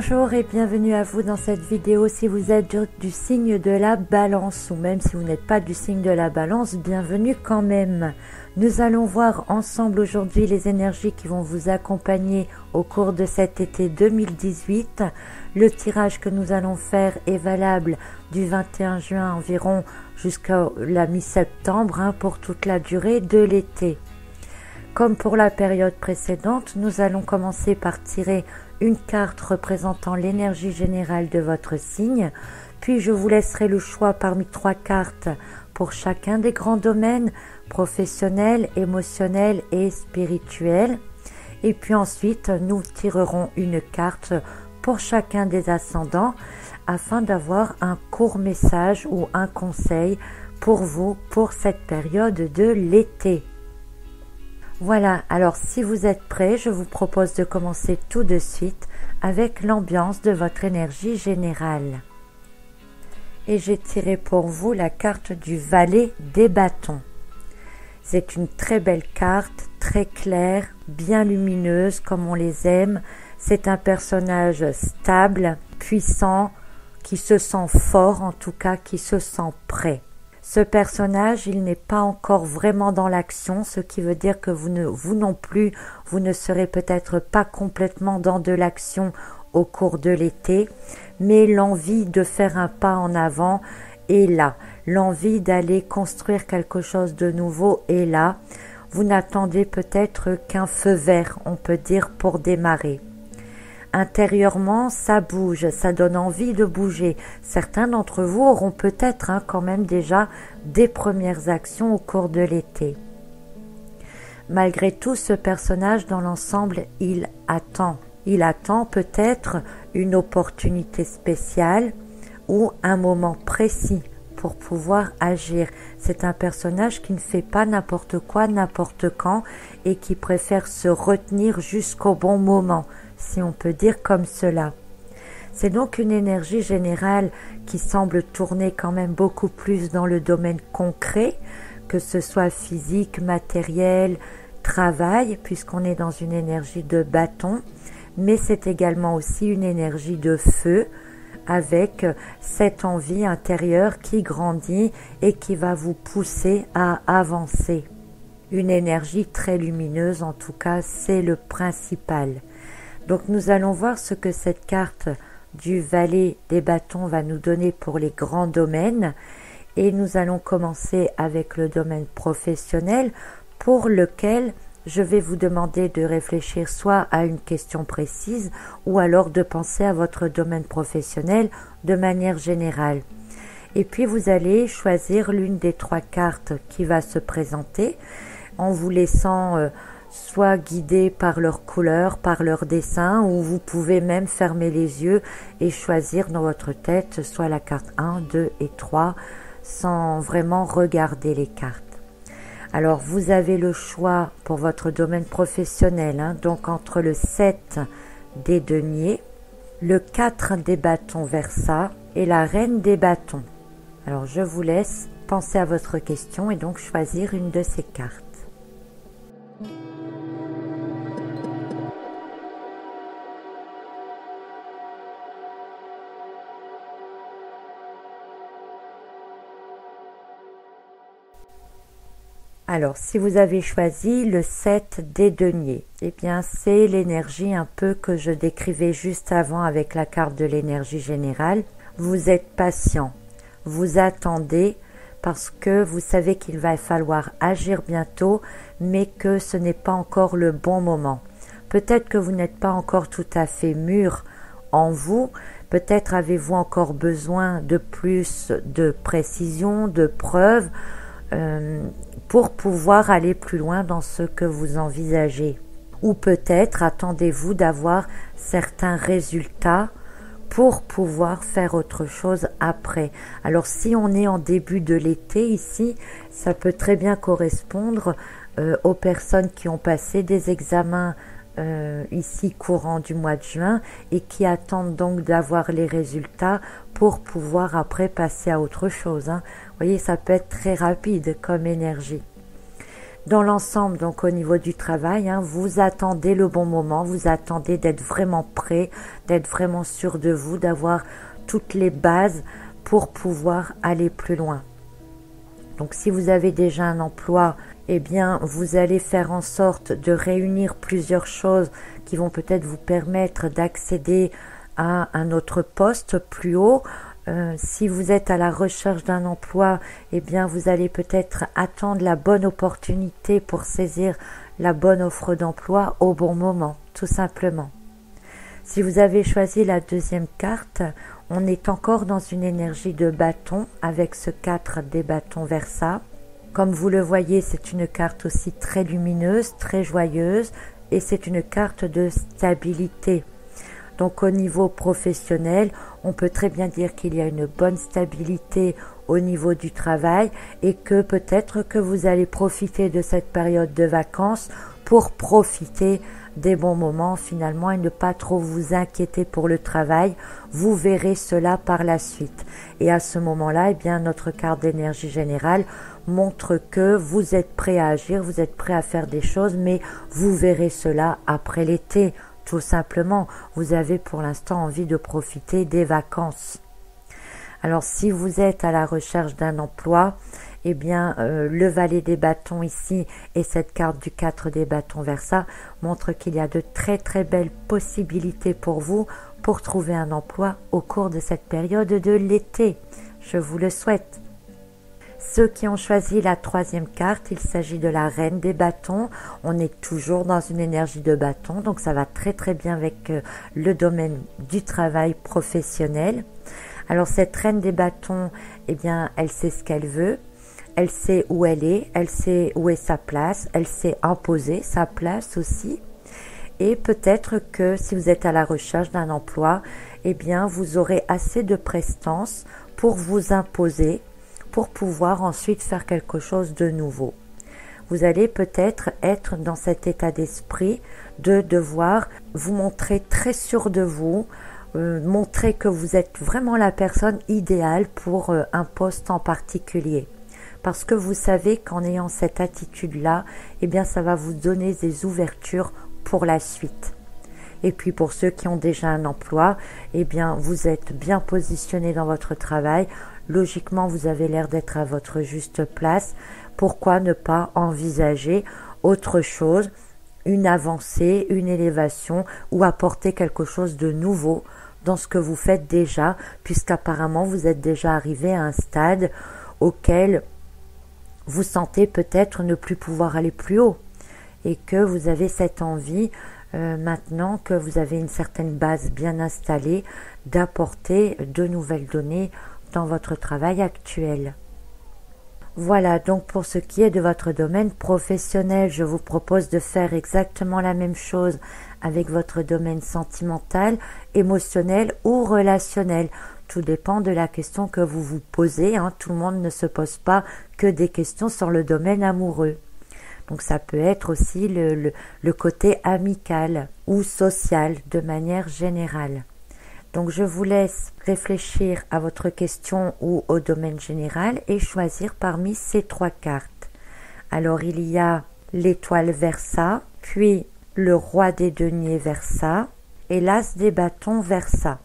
Bonjour et bienvenue à vous dans cette vidéo. Si vous êtes du signe de la balance ou même si vous n'êtes pas du signe de la balance, bienvenue quand même. Nous allons voir ensemble aujourd'hui les énergies qui vont vous accompagner au cours de cet été 2018. Le tirage que nous allons faire est valable du 21 juin environ jusqu'à la mi-septembre pour toute la durée de l'été. Comme pour la période précédente, nous allons commencer par tirer une carte représentant l'énergie générale de votre signe, puis je vous laisserai le choix parmi 3 cartes pour chacun des grands domaines, professionnel, émotionnel et spirituel. Et puis ensuite, nous tirerons une carte pour chacun des ascendants afin d'avoir un court message ou un conseil pour vous pour cette période de l'été. Voilà, alors si vous êtes prêts, je vous propose de commencer tout de suite avec l'ambiance de votre énergie générale. Et j'ai tiré pour vous la carte du valet des bâtons. C'est une très belle carte, très claire, bien lumineuse comme on les aime. C'est un personnage stable, puissant, qui se sent fort en tout cas, qui se sent prêt. Ce personnage, il n'est pas encore vraiment dans l'action, ce qui veut dire que vous non plus, vous ne serez peut-être pas complètement dans de l'action au cours de l'été, mais l'envie de faire un pas en avant est là. L'envie d'aller construire quelque chose de nouveau est là. Vous n'attendez peut-être qu'un feu vert, on peut dire, pour démarrer. Intérieurement, ça bouge, ça donne envie de bouger. Certains d'entre vous auront peut-être quand même déjà des premières actions au cours de l'été. Malgré tout, ce personnage dans l'ensemble, il attend. Il attend peut-être une opportunité spéciale ou un moment précis pour pouvoir agir. C'est un personnage qui ne fait pas n'importe quoi, n'importe quand et qui préfère se retenir jusqu'au bon moment, si on peut dire comme cela. C'est donc une énergie générale qui semble tourner quand même beaucoup plus dans le domaine concret, que ce soit physique, matériel, travail, puisqu'on est dans une énergie de bâton, mais c'est également aussi une énergie de feu, avec cette envie intérieure qui grandit et qui va vous pousser à avancer. Une énergie très lumineuse, en tout cas, c'est le principal. Donc nous allons voir ce que cette carte du valet des bâtons va nous donner pour les grands domaines et nous allons commencer avec le domaine professionnel pour lequel je vais vous demander de réfléchir soit à une question précise ou alors de penser à votre domaine professionnel de manière générale. Et puis vous allez choisir l'une des 3 cartes qui va se présenter en vous laissant soit guidé par leur couleur, par leur dessin, ou vous pouvez même fermer les yeux et choisir dans votre tête soit la carte 1, 2 et 3 sans vraiment regarder les cartes. Alors vous avez le choix pour votre domaine professionnel, donc entre le 7 des deniers, le 4 des bâtons Versa et la reine des bâtons. Alors je vous laisse penser à votre question et donc choisir une de ces cartes. Alors, si vous avez choisi le 7 des deniers, eh bien, c'est l'énergie un peu que je décrivais juste avant avec la carte de l'énergie générale. Vous êtes patient, vous attendez parce que vous savez qu'il va falloir agir bientôt, mais que ce n'est pas encore le bon moment. Peut-être que vous n'êtes pas encore tout à fait mûr en vous, peut-être avez-vous encore besoin de plus de précision, de preuves, pour pouvoir aller plus loin dans ce que vous envisagez. Ou peut-être attendez-vous d'avoir certains résultats pour pouvoir faire autre chose après. Alors si on est en début de l'été ici, ça peut très bien correspondre aux personnes qui ont passé des examens ici courant du mois de juin et qui attendent donc d'avoir les résultats pour pouvoir après passer à autre chose. Vous voyez, ça peut être très rapide comme énergie. Dans l'ensemble, donc au niveau du travail, vous attendez le bon moment, vous attendez d'être vraiment prêt, d'être vraiment sûr de vous, d'avoir toutes les bases pour pouvoir aller plus loin. Donc si vous avez déjà un emploi, eh bien vous allez faire en sorte de réunir plusieurs choses qui vont peut-être vous permettre d'accéder à un autre poste plus haut. Si vous êtes à la recherche d'un emploi, eh bien vous allez peut-être attendre la bonne opportunité pour saisir la bonne offre d'emploi au bon moment, tout simplement. Si vous avez choisi la deuxième carte, on est encore dans une énergie de bâton avec ce 4 des bâtons Versa. Comme vous le voyez, c'est une carte aussi très lumineuse, très joyeuse et c'est une carte de stabilité. Donc au niveau professionnel, on peut très bien dire qu'il y a une bonne stabilité au niveau du travail et que peut-être que vous allez profiter de cette période de vacances pour profiter des bons moments finalement et ne pas trop vous inquiéter pour le travail. Vous verrez cela par la suite. Et à ce moment-là, eh bien, notre carte d'énergie générale montre que vous êtes prêt à agir, vous êtes prêt à faire des choses, mais vous verrez cela après l'été. Tout simplement, vous avez pour l'instant envie de profiter des vacances. Alors si vous êtes à la recherche d'un emploi, eh bien le valet des bâtons ici et cette carte du 4 des bâtons Versa montrent qu'il y a de très très belles possibilités pour vous pour trouver un emploi au cours de cette période de l'été. Je vous le souhaite. Ceux qui ont choisi la troisième carte, il s'agit de la reine des bâtons. On est toujours dans une énergie de bâton, donc ça va très très bien avec le domaine du travail professionnel. Alors cette reine des bâtons, eh bien, elle sait ce qu'elle veut, elle sait où elle sait où est sa place, elle sait imposer sa place aussi. Et peut-être que si vous êtes à la recherche d'un emploi, eh bien, vous aurez assez de prestance pour vous imposer, pour pouvoir ensuite faire quelque chose de nouveau. Vous allez peut-être être dans cet état d'esprit de devoir vous montrer très sûr de vous, montrer que vous êtes vraiment la personne idéale pour un poste en particulier. Parce que vous savez qu'en ayant cette attitude-là, eh bien ça va vous donner des ouvertures pour la suite. Et puis pour ceux qui ont déjà un emploi, eh bien vous êtes bien positionné dans votre travail. Logiquement, vous avez l'air d'être à votre juste place. Pourquoi ne pas envisager autre chose, une avancée, une élévation ou apporter quelque chose de nouveau dans ce que vous faites déjà, puisqu'apparemment vous êtes déjà arrivé à un stade auquel vous sentez peut-être ne plus pouvoir aller plus haut et que vous avez cette envie maintenant que vous avez une certaine base bien installée d'apporter de nouvelles données dans votre travail actuel. Voilà donc pour ce qui est de votre domaine professionnel, je vous propose de faire exactement la même chose avec votre domaine sentimental, émotionnel ou relationnel. Tout dépend de la question que vous vous posez, tout le monde ne se pose pas que des questions sur le domaine amoureux. Donc ça peut être aussi le côté amical ou social de manière générale. Donc je vous laisse réfléchir à votre question ou au domaine général et choisir parmi ces 3 cartes. Alors il y a l'étoile Versa, puis le roi des deniers Versa et l'as des bâtons Versa.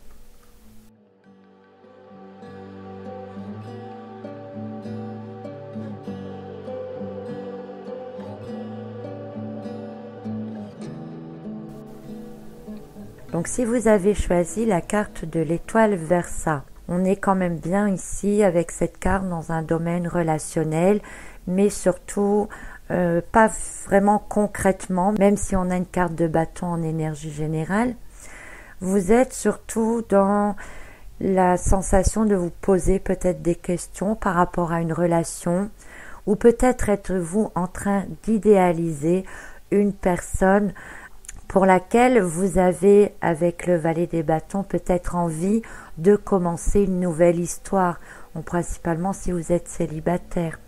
Donc si vous avez choisi la carte de l'étoile Versa, on est quand même bien ici avec cette carte dans un domaine relationnel, mais surtout pas vraiment concrètement, même si on a une carte de bâton en énergie générale. Vous êtes surtout dans la sensation de vous poser peut-être des questions par rapport à une relation, ou peut-être êtes-vous en train d'idéaliser une personne pour laquelle vous avez, avec le valet des bâtons, peut-être envie de commencer une nouvelle histoire, principalement si vous êtes célibataire.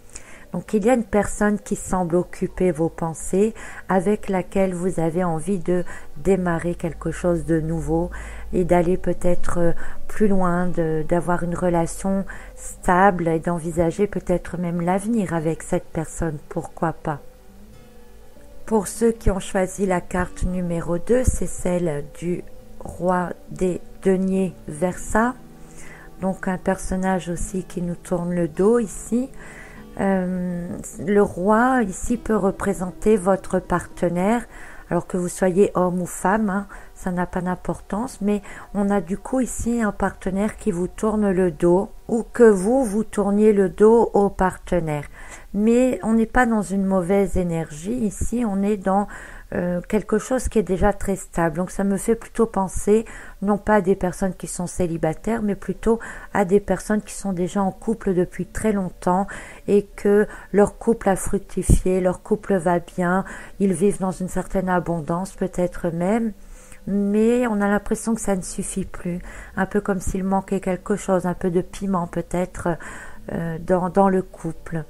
Donc il y a une personne qui semble occuper vos pensées, avec laquelle vous avez envie de démarrer quelque chose de nouveau et d'aller peut-être plus loin, d'avoir une relation stable et d'envisager peut-être même l'avenir avec cette personne, pourquoi pas. Pour ceux qui ont choisi la carte numéro 2, c'est celle du roi des deniers Versa. Donc un personnage aussi qui nous tourne le dos ici. Le roi ici peut représenter votre partenaire, alors que vous soyez homme ou femme, hein, ça n'a pas d'importance, mais on a du coup ici un partenaire qui vous tourne le dos, ou que vous tourniez le dos au partenaire. Mais on n'est pas dans une mauvaise énergie ici, on est dans quelque chose qui est déjà très stable. Donc ça me fait plutôt penser, non pas à des personnes qui sont célibataires, mais plutôt à des personnes qui sont déjà en couple depuis très longtemps et que leur couple a fructifié, leur couple va bien, ils vivent dans une certaine abondance peut-être même, mais on a l'impression que ça ne suffit plus, un peu comme s'il manquait quelque chose, un peu de piment peut-être dans le couple.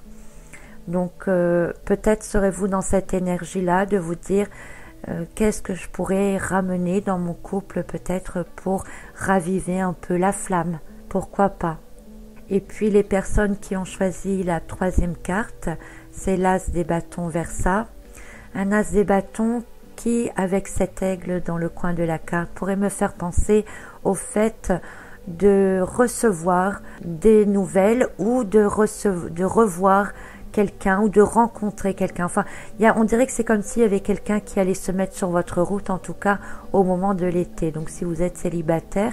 Donc peut-être serez-vous dans cette énergie-là de vous dire qu'est-ce que je pourrais ramener dans mon couple peut-être pour raviver un peu la flamme, pourquoi pas. Et puis les personnes qui ont choisi la troisième carte, c'est l'as des bâtons Versa. Un as des bâtons qui, avec cet aigle dans le coin de la carte, pourrait me faire penser au fait de recevoir des nouvelles ou de revoir quelqu'un ou de rencontrer quelqu'un. Enfin, on dirait que c'est comme s'il y avait quelqu'un qui allait se mettre sur votre route, en tout cas au moment de l'été. Donc si vous êtes célibataire,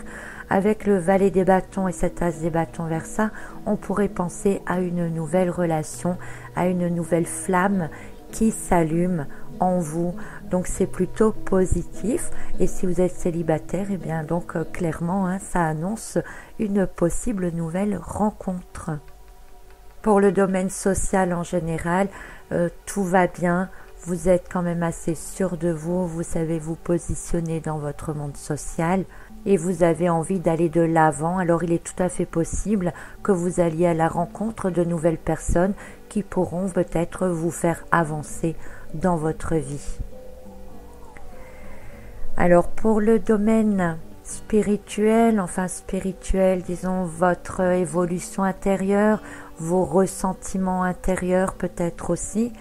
avec le valet des bâtons et cet as des bâtons Versa, on pourrait penser à une nouvelle relation, à une nouvelle flamme qui s'allume en vous. Donc c'est plutôt positif. Et si vous êtes célibataire, eh bien donc clairement, hein, ça annonce une possible nouvelle rencontre. Pour le domaine social en général, tout va bien, vous êtes quand même assez sûr de vous, vous savez vous positionner dans votre monde social et vous avez envie d'aller de l'avant. Alors il est tout à fait possible que vous alliez à la rencontre de nouvelles personnes qui pourront peut-être vous faire avancer dans votre vie. Alors pour le domaine spirituel, disons votre évolution intérieure, vos ressentiments intérieurs peut-être aussi.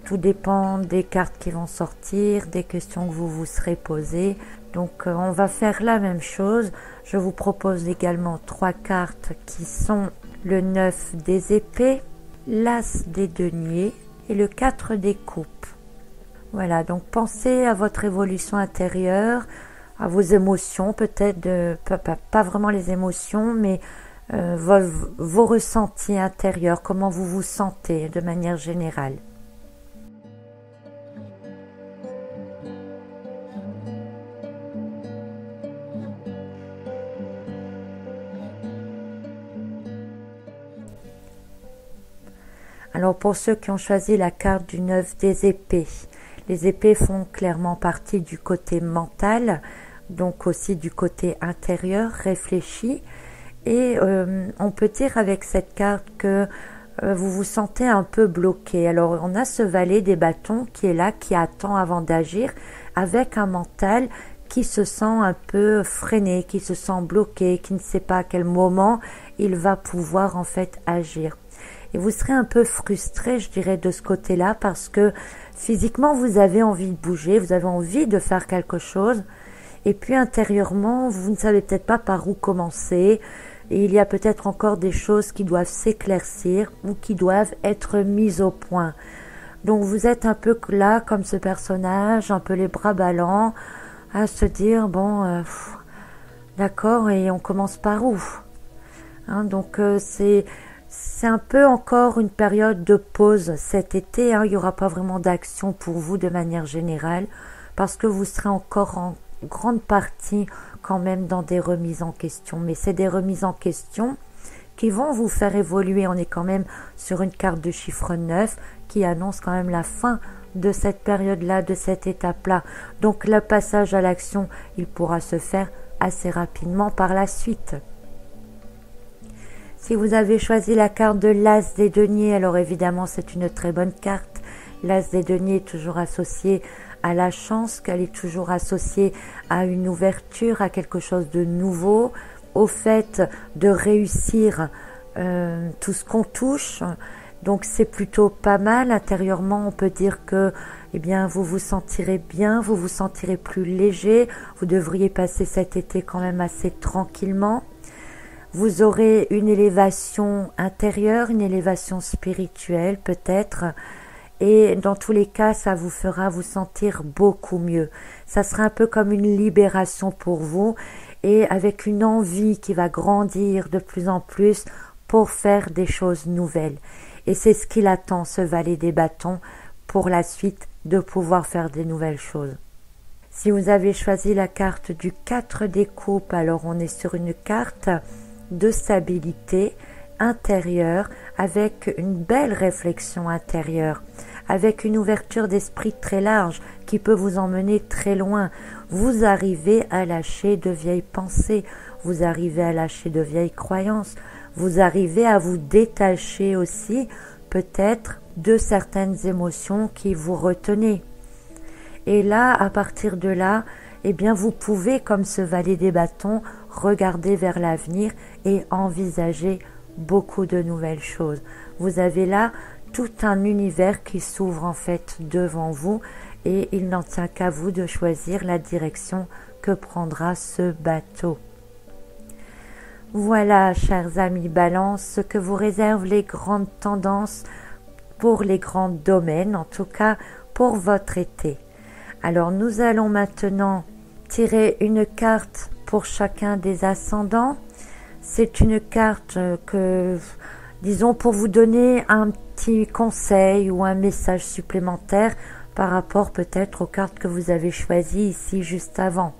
Tout dépend des cartes qui vont sortir, des questions que vous vous serez posées. Donc on va faire la même chose. Je vous propose également 3 cartes qui sont le 9 des épées, l'as des deniers et le 4 des coupes. Voilà, donc pensez à votre évolution intérieure, à vos émotions peut-être, pas vraiment les émotions, mais vos ressentis intérieurs, comment vous vous sentez de manière générale. Alors pour ceux qui ont choisi la carte du 9 des épées, les épées font clairement partie du côté mental, donc aussi du côté intérieur, réfléchi. Et on peut dire avec cette carte que vous vous sentez un peu bloqué. Alors on a ce valet des bâtons qui est là, qui attend avant d'agir, avec un mental qui se sent un peu freiné, qui se sent bloqué, qui ne sait pas à quel moment il va pouvoir en fait agir. Et vous serez un peu frustré, je dirais, de ce côté-là, parce que physiquement vous avez envie de bouger, vous avez envie de faire quelque chose, et puis intérieurement vous ne savez peut-être pas par où commencer. Et il y a peut-être encore des choses qui doivent s'éclaircir ou qui doivent être mises au point. Donc vous êtes un peu là comme ce personnage, un peu les bras ballants, à se dire bon, d'accord, et on commence par où, hein, donc c'est un peu encore une période de pause cet été, hein, il n'y aura pas vraiment d'action pour vous de manière générale, parce que vous serez encore en grande partie quand même dans des remises en question, mais c'est des remises en question qui vont vous faire évoluer. On est quand même sur une carte de chiffre 9 qui annonce quand même la fin de cette période-là, de cette étape-là. Donc le passage à l'action, il pourra se faire assez rapidement par la suite. Si vous avez choisi la carte de l'as des deniers, alors évidemment c'est une très bonne carte. L'as des deniers est toujours associé à la chance, qu'elle est toujours associée à une ouverture, à quelque chose de nouveau, au fait de réussir tout ce qu'on touche. Donc c'est plutôt pas mal. Intérieurement, on peut dire que eh bien, vous vous sentirez bien, vous vous sentirez plus léger. Vous devriez passer cet été quand même assez tranquillement. Vous aurez une élévation intérieure, une élévation spirituelle peut-être. Et dans tous les cas, ça vous fera vous sentir beaucoup mieux. Ça sera un peu comme une libération pour vous et avec une envie qui va grandir de plus en plus pour faire des choses nouvelles. Et c'est ce qu'il attend, ce valet des bâtons, pour la suite, de pouvoir faire des nouvelles choses. Si vous avez choisi la carte du 4 des coupes, alors on est sur une carte de stabilité intérieure avec une belle réflexion intérieure, avec une ouverture d'esprit très large qui peut vous emmener très loin. Vous arrivez à lâcher de vieilles pensées, vous arrivez à lâcher de vieilles croyances, vous arrivez à vous détacher aussi peut-être de certaines émotions qui vous retenaient. Et là, à partir de là, eh bien vous pouvez, comme ce valet des bâtons, regarder vers l'avenir et envisager beaucoup de nouvelles choses. Vous avez là tout un univers qui s'ouvre en fait devant vous et il n'en tient qu'à vous de choisir la direction que prendra ce bateau. Voilà, chers amis Balance, ce que vous réservent les grandes tendances pour les grands domaines, en tout cas pour votre été. Alors nous allons maintenant tirer une carte pour chacun des ascendants. C'est une carte que, disons, pour vous donner un petit conseil ou un message supplémentaire par rapport peut-être aux cartes que vous avez choisies ici juste avant.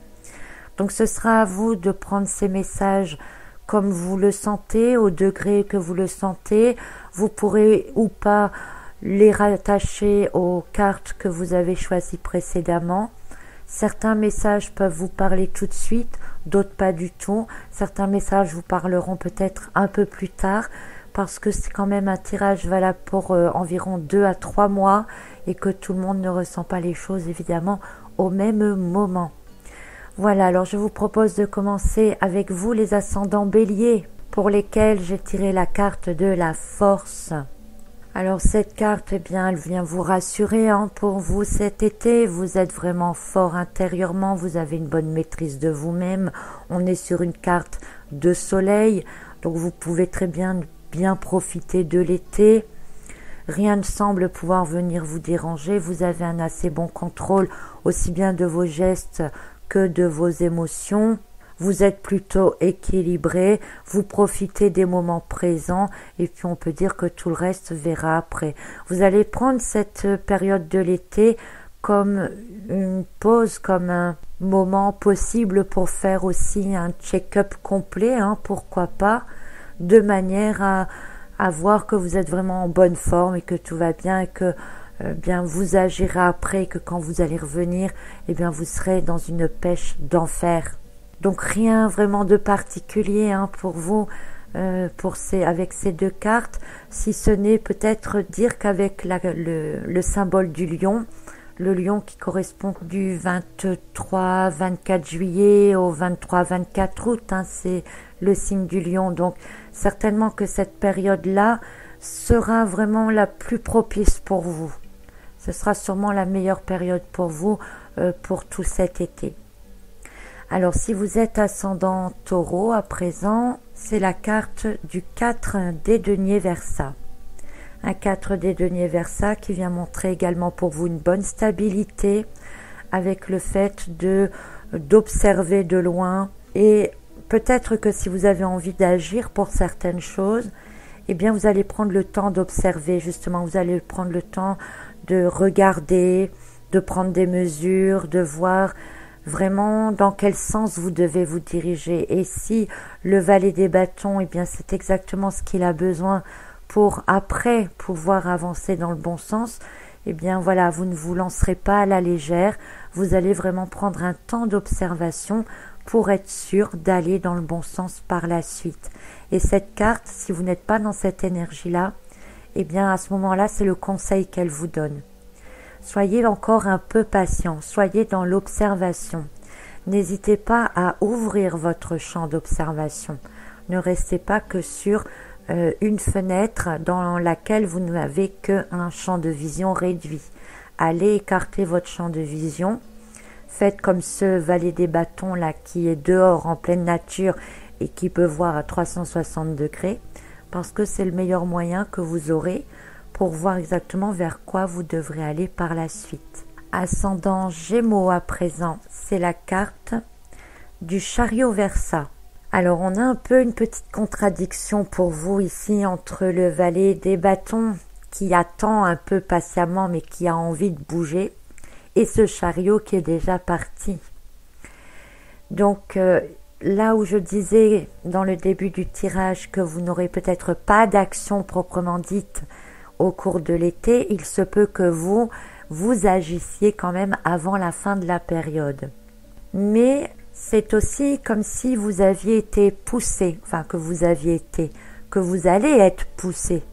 Donc ce sera à vous de prendre ces messages comme vous le sentez, au degré que vous le sentez. Vous pourrez ou pas les rattacher aux cartes que vous avez choisies précédemment. Certains messages peuvent vous parler tout de suite, d'autres pas du tout. Certains messages vous parleront peut-être un peu plus tard parce que c'est quand même un tirage valable pour environ 2 à 3 mois et que tout le monde ne ressent pas les choses évidemment au même moment. Voilà, alors je vous propose de commencer avec vous les ascendants béliers pour lesquels j'ai tiré la carte de la force. Alors cette carte, eh bien, elle vient vous rassurer pour vous cet été. Vous êtes vraiment fort intérieurement, vous avez une bonne maîtrise de vous-même. On est sur une carte de soleil, donc vous pouvez très bien profiter de l'été. Rien ne semble pouvoir venir vous déranger. Vous avez un assez bon contrôle aussi bien de vos gestes que de vos émotions. Vous êtes plutôt équilibré, vous profitez des moments présents et puis on peut dire que tout le reste verra après. Vous allez prendre cette période de l'été comme une pause, comme un moment possible pour faire aussi un check-up complet, pourquoi pas, de manière à voir que vous êtes vraiment en bonne forme et que tout va bien et que bien vous agirez après, que quand vous allez revenir, eh bien vous serez dans une pêche d'enfer. Donc rien vraiment de particulier pour vous avec ces deux cartes, si ce n'est peut-être dire qu'avec le symbole du lion, le lion qui correspond du 23-24 juillet au 23-24 août, c'est le signe du lion. Donc certainement que cette période-là sera vraiment la plus propice pour vous. Ce sera sûrement la meilleure période pour vous pour tout cet été. Alors si vous êtes ascendant taureau à présent, c'est la carte du 4 des deniers Verseau. Un 4 des deniers Verseau qui vient montrer également pour vous une bonne stabilité avec le fait d'observer de loin et peut-être que si vous avez envie d'agir pour certaines choses, eh bien vous allez prendre le temps d'observer justement, vous allez prendre le temps de regarder, de prendre des mesures, de voir vraiment dans quel sens vous devez vous diriger. Et si le valet des bâtons, eh bien c'est exactement ce qu'il a besoin pour après pouvoir avancer dans le bon sens, eh bien voilà, vous ne vous lancerez pas à la légère, vous allez vraiment prendre un temps d'observation pour être sûr d'aller dans le bon sens par la suite. Et cette carte, si vous n'êtes pas dans cette énergie-là, eh bien à ce moment-là, c'est le conseil qu'elle vous donne. Soyez encore un peu patient, soyez dans l'observation. N'hésitez pas à ouvrir votre champ d'observation. Ne restez pas que sur une fenêtre dans laquelle vous n'avez qu'un champ de vision réduit. Allez écarter votre champ de vision. Faites comme ce valet des bâtons là qui est dehors en pleine nature et qui peut voir à 360 degrés, parce que c'est le meilleur moyen que vous aurez pour voir exactement vers quoi vous devrez aller par la suite. Ascendant Gémeaux à présent, c'est la carte du chariot Versa. Alors on a un peu une petite contradiction pour vous ici entre le valet des bâtons qui attend un peu patiemment mais qui a envie de bouger et ce chariot qui est déjà parti. Donc là où je disais dans le début du tirage que vous n'aurez peut-être pas d'action proprement dite au cours de l'été, il se peut que vous agissiez quand même avant la fin de la période. Mais c'est aussi comme si vous aviez été poussé, que vous allez être poussé.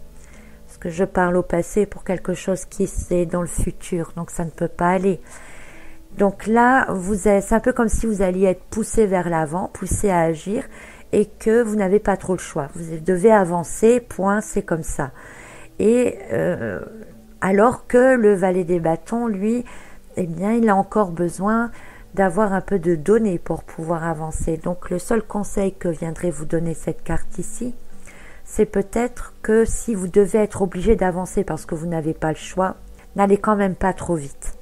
Parce que je parle au passé pour quelque chose qui est dans le futur, donc ça ne peut pas aller. Donc là, c'est un peu comme si vous alliez être poussé vers l'avant, poussé à agir, et que vous n'avez pas trop le choix. Vous devez avancer, point, c'est comme ça. Et alors que le valet des bâtons, lui, il a encore besoin d'avoir un peu de données pour pouvoir avancer. Donc le seul conseil que viendrait vous donner cette carte ici, c'est peut-être que si vous devez être obligé d'avancer parce que vous n'avez pas le choix, n'allez quand même pas trop vite.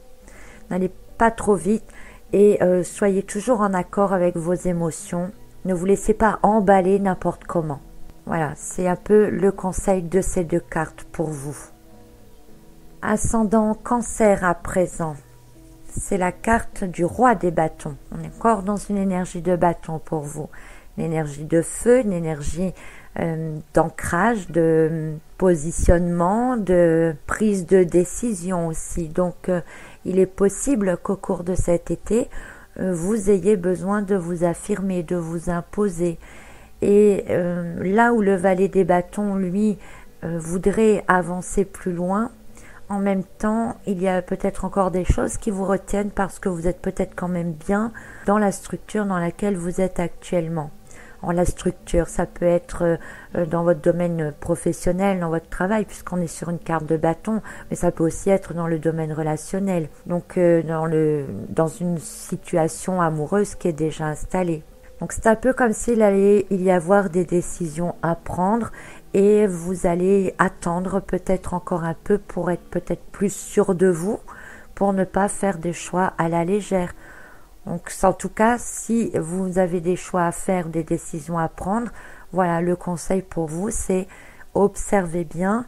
N'allez pas trop vite et soyez toujours en accord avec vos émotions. Ne vous laissez pas emballer n'importe comment. Voilà, c'est un peu le conseil de ces deux cartes pour vous. Ascendant Cancer à présent. C'est la carte du roi des bâtons. On est encore dans une énergie de bâton pour vous. Une énergie de feu, une énergie d'ancrage, de positionnement, de prise de décision aussi. Donc, il est possible qu'au cours de cet été, vous ayez besoin de vous affirmer, de vous imposer. Et là où le valet des bâtons, lui, voudrait avancer plus loin, en même temps, il y a peut-être encore des choses qui vous retiennent parce que vous êtes peut-être quand même bien dans la structure dans laquelle vous êtes actuellement. La structure, ça peut être dans votre domaine professionnel, dans votre travail, puisqu'on est sur une carte de bâton, mais ça peut aussi être dans le domaine relationnel, donc dans une situation amoureuse qui est déjà installée. Donc c'est un peu comme s'il allait y avoir des décisions à prendre et vous allez attendre peut-être encore un peu pour être peut-être plus sûr de vous, pour ne pas faire des choix à la légère. Donc en tout cas, si vous avez des choix à faire, des décisions à prendre, voilà, le conseil pour vous, c'est observez bien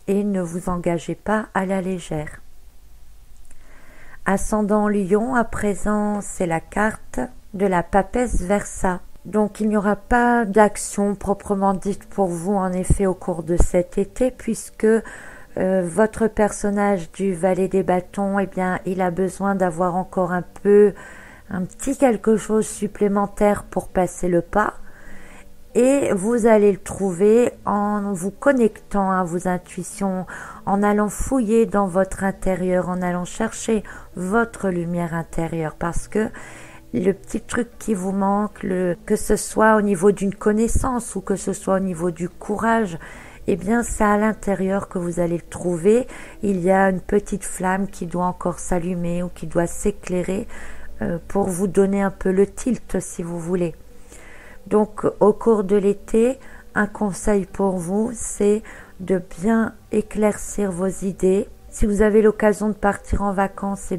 et ne vous engagez pas à la légère. Ascendant Lion, à présent, c'est la carte de la papesse Versa. Donc il n'y aura pas d'action proprement dite pour vous en effet au cours de cet été puisque votre personnage du valet des bâtons, il a besoin d'avoir encore un petit quelque chose supplémentaire pour passer le pas et vous allez le trouver en vous connectant à vos intuitions, en allant fouiller dans votre intérieur, en allant chercher votre lumière intérieure parce que le petit truc qui vous manque, que ce soit au niveau d'une connaissance ou que ce soit au niveau du courage, c'est à l'intérieur que vous allez le trouver. Il y a une petite flamme qui doit encore s'allumer ou qui doit s'éclairer pour vous donner un peu le tilt si vous voulez. Donc au cours de l'été, un conseil pour vous, c'est de bien éclaircir vos idées. Si vous avez l'occasion de partir en vacances,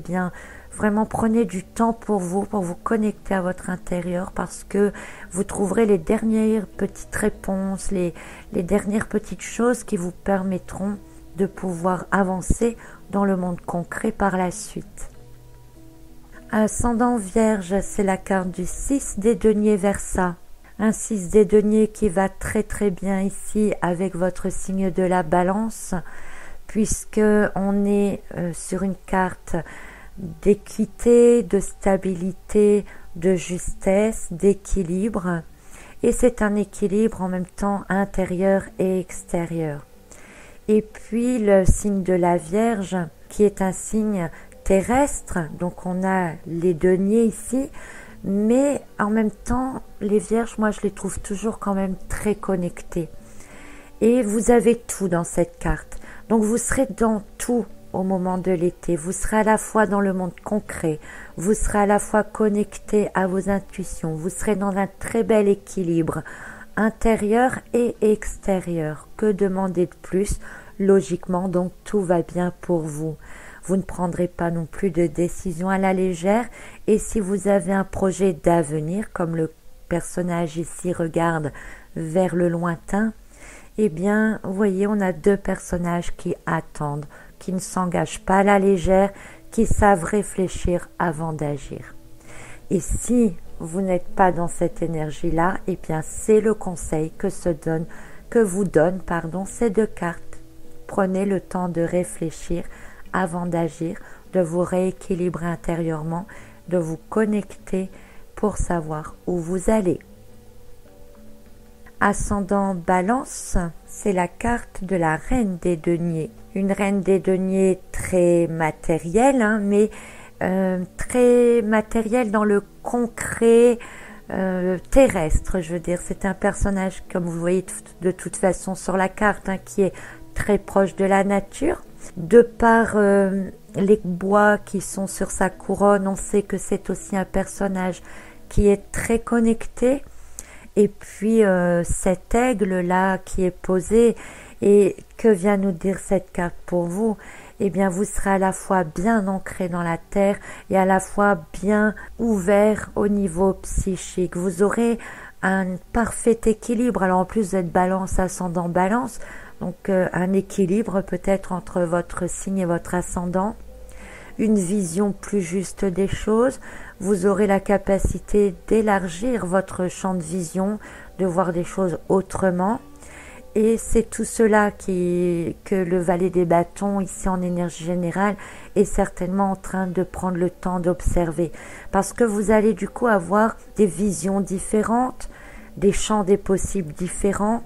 vraiment prenez du temps pour vous connecter à votre intérieur parce que vous trouverez les dernières petites réponses, les dernières petites choses qui vous permettront de pouvoir avancer dans le monde concret par la suite. Ascendant Vierge, c'est la carte du 6 des deniers Versa. Un 6 des deniers qui va très très bien ici avec votre signe de la Balance puisque on est sur une carte d'équité, de stabilité, de justesse, d'équilibre. Et c'est un équilibre en même temps intérieur et extérieur. Et puis le signe de la Vierge, qui est un signe terrestre, donc on a les deniers ici, mais en même temps, les Vierges, moi je les trouve toujours quand même très connectées. Et vous avez tout dans cette carte. Donc vous serez dans tout au moment de l'été. Vous serez à la fois dans le monde concret, vous serez à la fois connecté à vos intuitions, vous serez dans un très bel équilibre intérieur et extérieur. Que demander de plus? Logiquement, donc tout va bien pour vous. Vous ne prendrez pas non plus de décision à la légère, et si vous avez un projet d'avenir, comme le personnage ici regarde vers le lointain, eh bien, vous voyez, on a deux personnages qui attendent, qui ne s'engagent pas à la légère, qui savent réfléchir avant d'agir. Et si vous n'êtes pas dans cette énergie-là, eh bien, c'est le conseil que vous donnent ces deux cartes. Prenez le temps de réfléchir avant d'agir, de vous rééquilibrer intérieurement, de vous connecter pour savoir où vous allez. Ascendant Balance, c'est la carte de la Reine des Deniers. Une Reine des Deniers très matérielle, mais très matérielle dans le concret terrestre, je veux dire. C'est un personnage, comme vous voyez de toute façon sur la carte, qui est très proche de la nature. De par les bois qui sont sur sa couronne, on sait que c'est aussi un personnage qui est très connecté. Et puis cet aigle-là qui est posé, et que vient nous dire cette carte pour vous? Eh bien, vous serez à la fois bien ancré dans la terre et à la fois bien ouvert au niveau psychique. Vous aurez un parfait équilibre. Alors en plus, vous êtes Balance, ascendant Balance, donc un équilibre peut-être entre votre signe et votre ascendant. Une vision plus juste des choses. Vous aurez la capacité d'élargir votre champ de vision, de voir des choses autrement. Et c'est tout cela que le Valet des Bâtons, ici en énergie générale, est certainement en train de prendre le temps d'observer. Parce que vous allez du coup avoir des visions différentes, des champs des possibles différents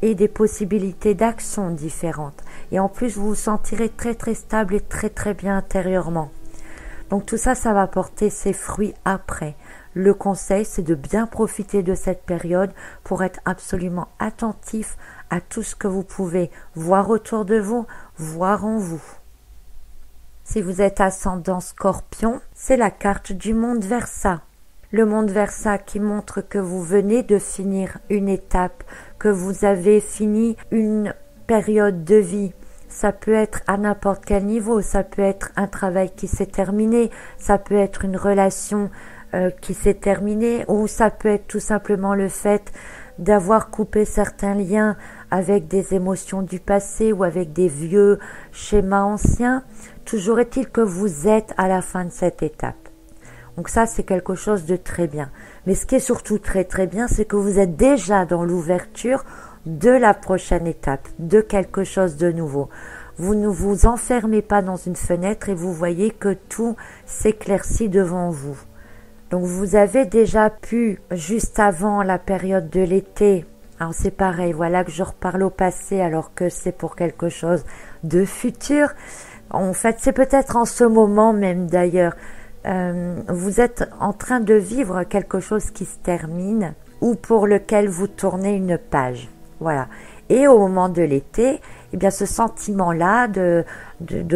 et des possibilités d'action différentes. Et en plus, vous vous sentirez très très stable et très très bien intérieurement. Donc tout ça, ça va porter ses fruits après. Le conseil, c'est de bien profiter de cette période pour être absolument attentif à tout ce que vous pouvez voir autour de vous, voir en vous. Si vous êtes ascendant Scorpion, c'est la carte du monde Versa. Le monde Versa qui montre que vous venez de finir une étape, que vous avez fini une période de vie. Ça peut être à n'importe quel niveau, ça peut être un travail qui s'est terminé, ça peut être une relation qui s'est terminée, ou ça peut être tout simplement le fait d'avoir coupé certains liens avec des émotions du passé ou avec des vieux schémas anciens. Toujours est-il que vous êtes à la fin de cette étape. Donc ça, c'est quelque chose de très bien. Mais ce qui est surtout très très bien, c'est que vous êtes déjà dans l'ouverture de la prochaine étape, de quelque chose de nouveau. Vous ne vous enfermez pas dans une fenêtre et vous voyez que tout s'éclaircit devant vous. Donc vous avez déjà pu, juste avant la période de l'été, alors c'est pareil, voilà que je reparle au passé alors que c'est pour quelque chose de futur. En fait, c'est peut-être en ce moment même d'ailleurs, vous êtes en train de vivre quelque chose qui se termine ou pour lequel vous tournez une page. Voilà. Et au moment de l'été, eh bien ce sentiment-là de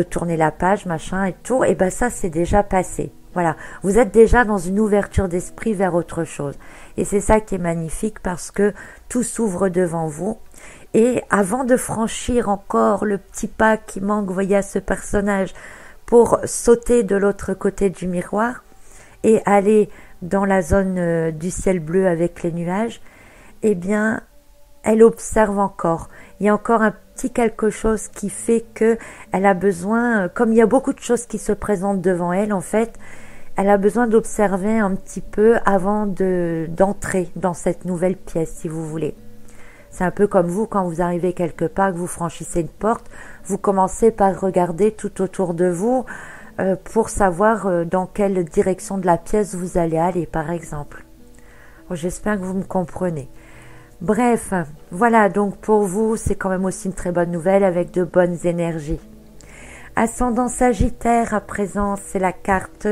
tourner la page, machin et tout, eh bien ça c'est déjà passé. Voilà, vous êtes déjà dans une ouverture d'esprit vers autre chose. Et c'est ça qui est magnifique parce que tout s'ouvre devant vous. Et avant de franchir encore le petit pas qui manque, vous voyez, à ce personnage, pour sauter de l'autre côté du miroir et aller dans la zone du ciel bleu avec les nuages, eh bien, elle observe encore. Il y a encore un petit quelque chose qui fait que elle a besoin, comme il y a beaucoup de choses qui se présentent devant elle, en fait, elle a besoin d'observer un petit peu avant d'entrer dans cette nouvelle pièce, si vous voulez. C'est un peu comme vous, quand vous arrivez quelque part, que vous franchissez une porte, vous commencez par regarder tout autour de vous pour savoir dans quelle direction de la pièce vous allez aller, par exemple. Bon, j'espère que vous me comprenez. Bref, voilà, donc pour vous, c'est quand même aussi une très bonne nouvelle avec de bonnes énergies. Ascendant Sagittaire, à présent, c'est la carte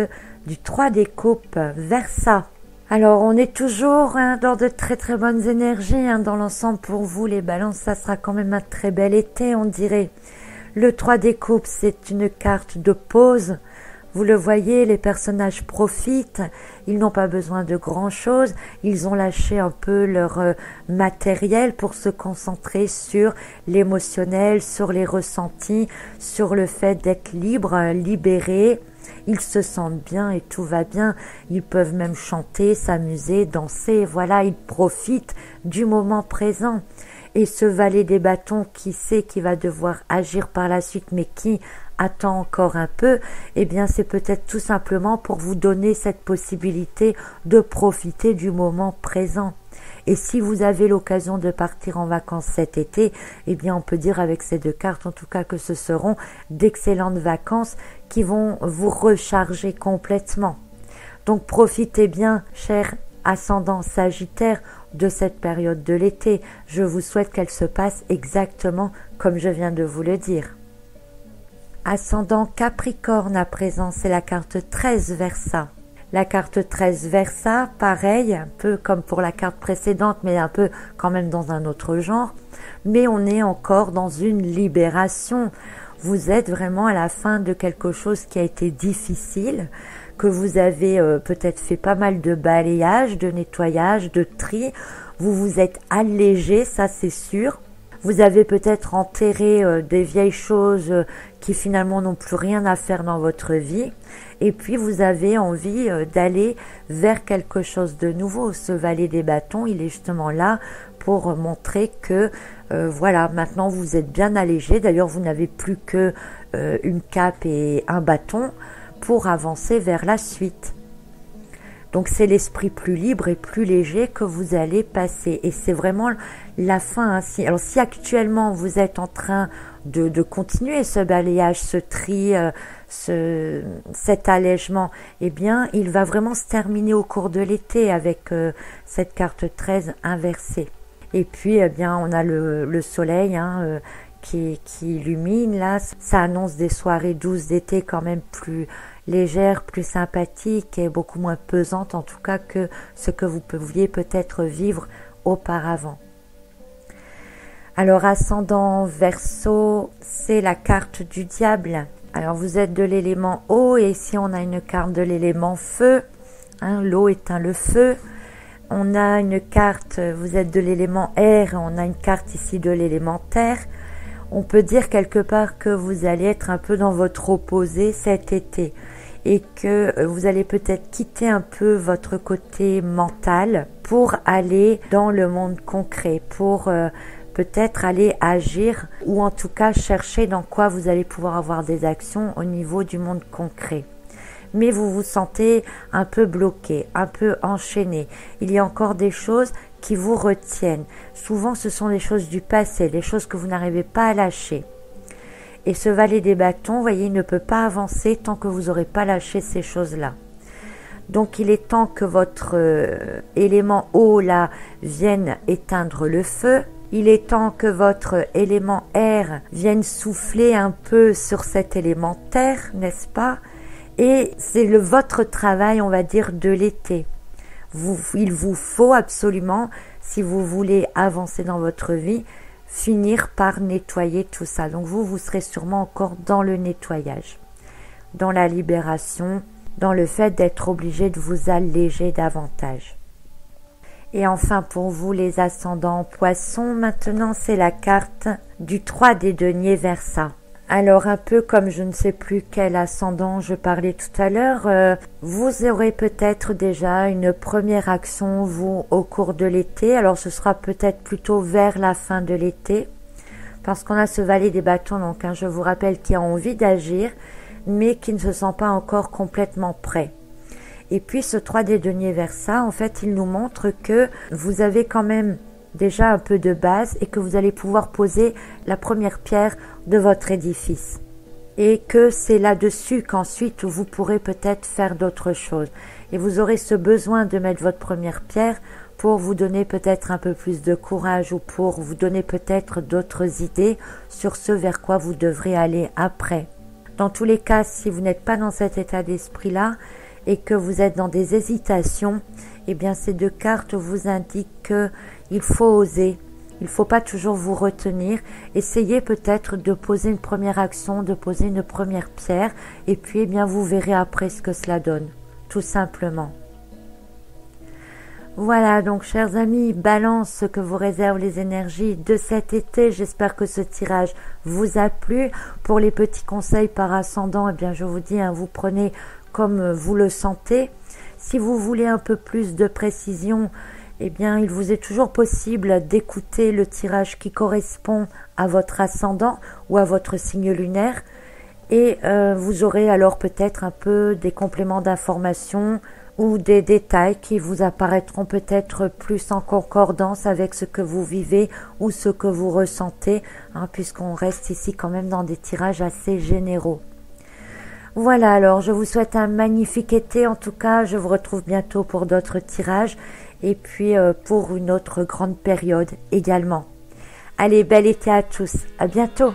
du 3 des coupes, Versa. Alors, on est toujours dans de très très bonnes énergies. Dans l'ensemble, pour vous, les balances, ça sera quand même un très bel été, on dirait. Le 3 des coupes, c'est une carte de pause. Vous le voyez, les personnages profitent, ils n'ont pas besoin de grand-chose, ils ont lâché un peu leur matériel pour se concentrer sur l'émotionnel, sur les ressentis, sur le fait d'être libre, libéré. Ils se sentent bien et tout va bien, ils peuvent même chanter, s'amuser, danser, voilà, ils profitent du moment présent. Et ce valet des bâtons qui sait qu'il va devoir agir par la suite, mais qui attend encore un peu, eh bien c'est peut-être tout simplement pour vous donner cette possibilité de profiter du moment présent. Et si vous avez l'occasion de partir en vacances cet été, eh bien on peut dire avec ces deux cartes en tout cas que ce seront d'excellentes vacances qui vont vous recharger complètement. Donc profitez bien, cher ascendant Sagittaire, de cette période de l'été. Je vous souhaite qu'elle se passe exactement comme je viens de vous le dire. Ascendant Capricorne à présent, c'est la carte 13 Verseau. La carte 13 Verseau, pareil, un peu comme pour la carte précédente, mais un peu quand même dans un autre genre. Mais on est encore dans une libération. Vous êtes vraiment à la fin de quelque chose qui a été difficile, que vous avez peut-être fait pas mal de balayage, de nettoyage, de tri. Vous vous êtes allégé, ça c'est sûr. Vous avez peut-être enterré des vieilles choses qui finalement n'ont plus rien à faire dans votre vie. Et puis vous avez envie d'aller vers quelque chose de nouveau. Ce valet des bâtons, il est justement là pour montrer que voilà, maintenant vous êtes bien allégé. D'ailleurs, vous n'avez plus que une cape et un bâton pour avancer vers la suite. Donc c'est l'esprit plus libre et plus léger que vous allez passer. Et c'est vraiment la fin. Alors si actuellement vous êtes en train de continuer ce balayage, ce tri, cet allègement, eh bien il va vraiment se terminer au cours de l'été avec cette carte 13 inversée. Et puis eh bien on a le soleil qui illumine là. Ça annonce des soirées douces d'été quand même plus légère, plus sympathique et beaucoup moins pesante en tout cas que ce que vous pouviez peut-être vivre auparavant. Alors ascendant Verseau, c'est la carte du diable. Alors vous êtes de l'élément eau et ici on a une carte de l'élément feu. L'eau éteint le feu. On a une carte, vous êtes de l'élément air, on a une carte ici de l'élément terre. On peut dire quelque part que vous allez être un peu dans votre opposé cet été et que vous allez peut-être quitter un peu votre côté mental pour aller dans le monde concret, pour peut-être aller agir ou en tout cas chercher dans quoi vous allez pouvoir avoir des actions au niveau du monde concret. Mais vous vous sentez un peu bloqué, un peu enchaîné. Il y a encore des choses qui vous retiennent. Souvent, ce sont des choses du passé, des choses que vous n'arrivez pas à lâcher. Et ce valet des bâtons, vous voyez, il ne peut pas avancer tant que vous n'aurez pas lâché ces choses-là. Donc, il est temps que votre élément eau, là, vienne éteindre le feu. Il est temps que votre élément air vienne souffler un peu sur cet élément terre, n'est-ce pas ? Et c'est votre travail, on va dire, de l'été. Il vous faut absolument, si vous voulez avancer dans votre vie, finir par nettoyer tout ça. Donc vous serez sûrement encore dans le nettoyage, dans la libération, dans le fait d'être obligé de vous alléger davantage. Et enfin pour vous les ascendants poissons, maintenant c'est la carte du 3 des deniers Verseau. Alors un peu comme je ne sais plus quel ascendant je parlais tout à l'heure, vous aurez peut-être déjà une première action vous au cours de l'été. Alors ce sera peut-être plutôt vers la fin de l'été parce qu'on a ce valet des bâtons donc je vous rappelle qui a envie d'agir mais qui ne se sent pas encore complètement prêt. Et puis ce 3 des deniers Verseau, en fait il nous montre que vous avez quand même déjà un peu de base et que vous allez pouvoir poser la première pierre de votre édifice et que c'est là-dessus qu'ensuite vous pourrez peut-être faire d'autres choses et vous aurez ce besoin de mettre votre première pierre pour vous donner peut-être un peu plus de courage ou pour vous donner peut-être d'autres idées sur ce vers quoi vous devrez aller après. Dans tous les cas, si vous n'êtes pas dans cet état d'esprit-là et que vous êtes dans des hésitations, eh bien ces deux cartes vous indiquent qu'il faut oser. Il ne faut pas toujours vous retenir. Essayez peut-être de poser une première action, de poser une première pierre, et puis eh bien vous verrez après ce que cela donne, tout simplement. Voilà, donc chers amis, Balance, ce que vous réservent les énergies de cet été. J'espère que ce tirage vous a plu. Pour les petits conseils par ascendant, eh bien je vous dis, vous prenez comme vous le sentez. Si vous voulez un peu plus de précision, eh bien, il vous est toujours possible d'écouter le tirage qui correspond à votre ascendant ou à votre signe lunaire. Et vous aurez alors peut-être un peu des compléments d'information ou des détails qui vous apparaîtront peut-être plus en concordance avec ce que vous vivez ou ce que vous ressentez, puisqu'on reste ici quand même dans des tirages assez généraux. Voilà, alors je vous souhaite un magnifique été. En tout cas, je vous retrouve bientôt pour d'autres tirages et puis pour une autre grande période également. Allez, bel été à tous, à bientôt.